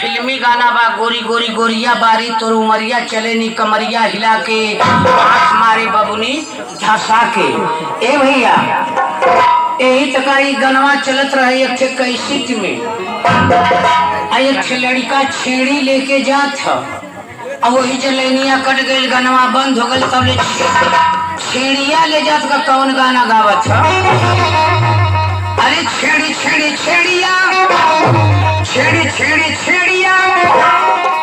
फिल्मी गाना बा गोरी गोरी गोरिया बारी तोर उमरिया चले नी कमरिया हिला के आँख मारे बबुनी धसा के। ए भैया यही तक गनवा चलत रहे एक कैसेट में। एक लड़का छेड़ी लेके जात था और वही जलैनिया कट गई गनवा बंद हो गई तब छेड़िया ले जात का कौन गाना गावत था। अरे छेड़ी छेड़ी छेड़िया छेड़ी छेड़ी छेड़िया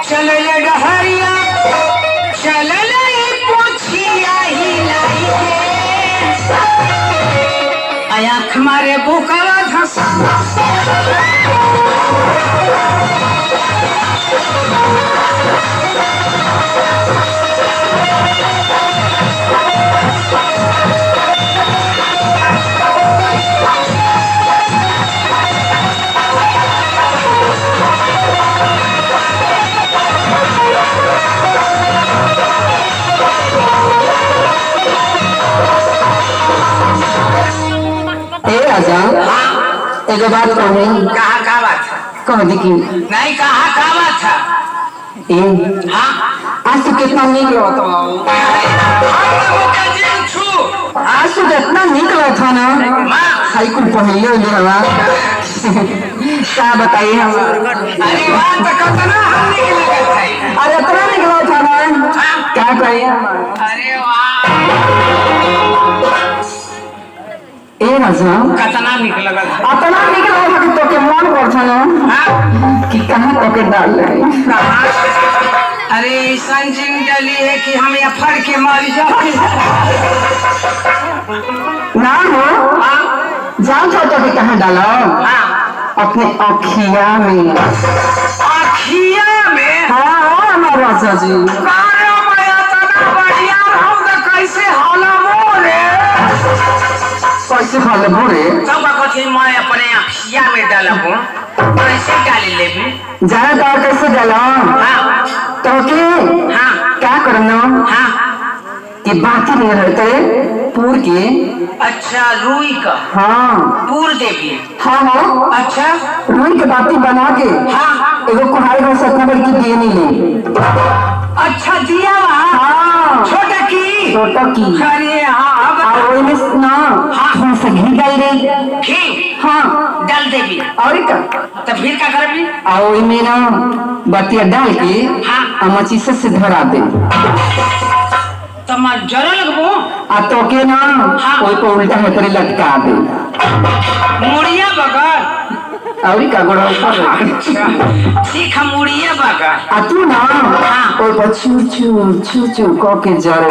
चले ले डहरिया चले ले पोछिया हिलाई के आँख मारे बुकावा धसा। एक बात कहूँ। कहाँ का बात था? कह देखी नहीं कहाँ का बात था? हाँ आज तो कितना नीक लगता आज तो कितना नीक लगता ना साइकिल पहले ले हवा क्या बताइए हम। अरे बात तो कितना अरे इतना नीक लगता ना क्या कहिए। अरे वाह ए राजा कितना निक लगल इतना निक लगल कि तो के मन करता ना कि कहां तो के डाल ले। अरे संजिंग डली है कि हम ये फड़ के मर जाए ना हो जान तो के कहां डालो अपने अखिया में। अखिया में? हां हमारा राजा जी अरे मैं इतना बढ़िया हम तो कैसे होला मोरे कैसे हाल बोरे तब कथी मैं अपने अखिया में डालबो कैसे डाल लेबी ज्यादा कैसे डालो। हां तो के हां क्या करना हां कि बाकी नहीं रहते पूर के। अच्छा रुई का हाँ पूर देवी। हाँ हाँ अच्छा रुई के बाती बना के हाँ एगो कुहाड़ी में से कबर की दिए नहीं ले। अच्छा दिया वहाँ हाँ छोटा की छोटा की अरे हाँ और वही में ना थोड़ा सा घी डाल दे। घी हाँ डाल देवी और क्या तो फिर क्या करबी? और वही में ना बतिया डाल के हाँ मचीसा से धरा दे तो मैं जरा लगबो आ तो के ना कोई को उल्टा है करे लटका दे मुड़िया बगर और का गोड़ा अच्छा ठीक है मुड़िया बगर आ तू ना कोई को छू छू छू छू को के जरे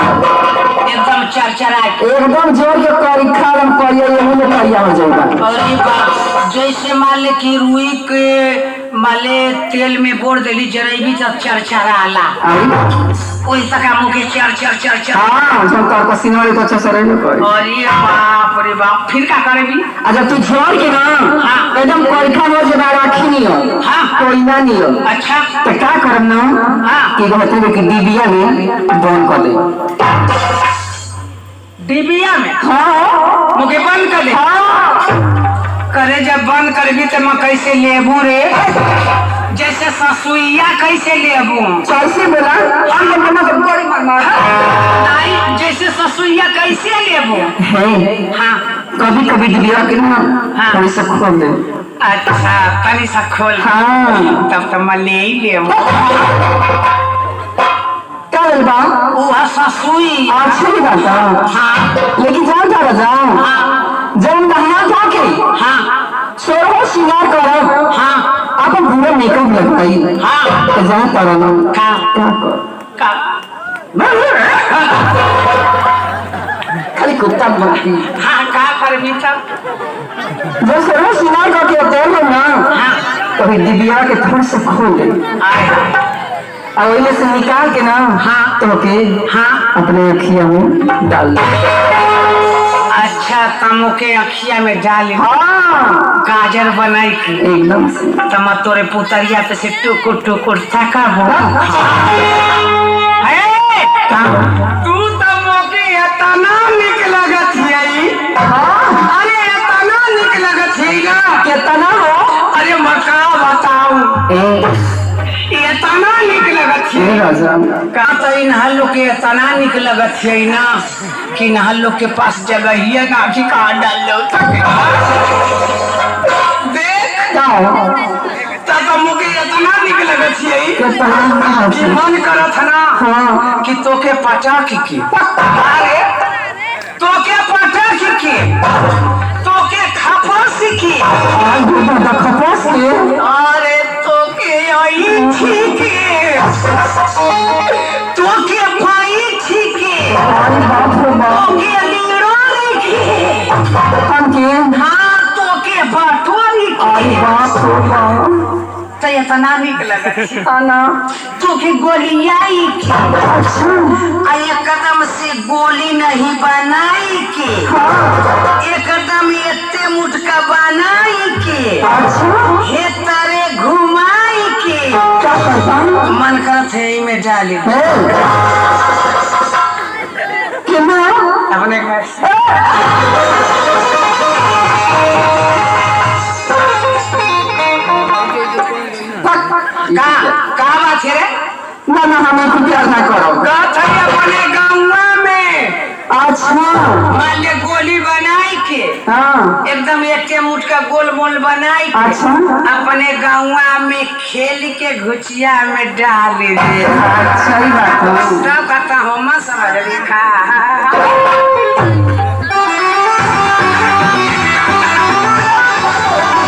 एकदम चरचरा एकदम जोर के करी खालम करिया यही में करिया हो जाएगा। और ये बात जैसे मान ले कि रुई के माले तेल में बोर देली जरेबी तो चरचरा आला ओई तका मुके चर चर चर चर। हां जब कर पसीना वाले तो अच्छा सरे न कोई। अरे बाप रे बाप फिर क्या करेबी? अच्छा तू छोड़ के ना एकदम कोइखा हो जबा राखी नहीं हो। हां कोई ना नहीं हो। अच्छा तो क्या करम ना कि कहते हैं कि डिबिया में बंद कर दे। डिबिया में? हां मुके बंद कर दे। हां करे जब बंद करबी तो मैं कैसे लेबू रे? जैसे ससुइया कैसे लेबू? कैसे बोला हम लोग ना बड़ी मार नहीं जैसे ससुइया कैसे लेबू? हाँ कभी कभी डिबिया के ना थोड़ी सा खोल दे। अच्छा तनी सा खोल हाँ तब तो मैं ले ही लेबू। चल बा वो ससुई अच्छी बात है। हाँ लेकिन जान जा रहा हाँ जब नहा जाके हाँ सोरो श्रृंगार करो हाँ अपन पूरा मेकअप लगाई हाँ तो जा तारा ना का क्या कर का खाली कुत्ता बनती हाँ का करबी तब? जब सोरो श्रृंगार करके उतर हो ना हाँ तो डिबिया के थोड़ा सा खोल दे और वही से निकाल के ना तो के अपने अखिया में डाल दे। अच्छा तमो के अखिया में डाल गाजर बनाई के एकदम से तम तोरे पुतरिया पे से टुकुर टुकुर तका हो। तू तमो के इतना निक लगत है। अरे इतना निक लगत है ना कितना हो। अरे मका बताऊं ए राजा का तो इन्हा लोग के तना निक लगत है ना कि इन्हा लोग के पास जगह ही है ना कि कहाँ डाल लो देख तो मुझे इतना निक लगत है कि मन करत है ना कि तोके पचा की अरे तोके पचा की तोके खपास की खपास के अरे तोके आई ठीक तोके पाई ठीक तोके लीड़ो लिखी हाँ तोके बाटो लिखी तो इतना निक लगत आना तोके गोलियाई की एकदम से गोली नहीं बनाई के एकदम इतने मुटका बनाई के हे तारे घुमाई के मन करत है में डाली अपने घर का बात है रे ना ना हमें कुछ प्यार ना करो अपने गाँव में अच्छा मान ले गोली बनाई के हाँ एकदम एक मुठ का गोल मोल बनाई के अच्छा अपने गाँव में खेल के घुचिया में डाल दे सही बात है सब कहता हो समझ लिखा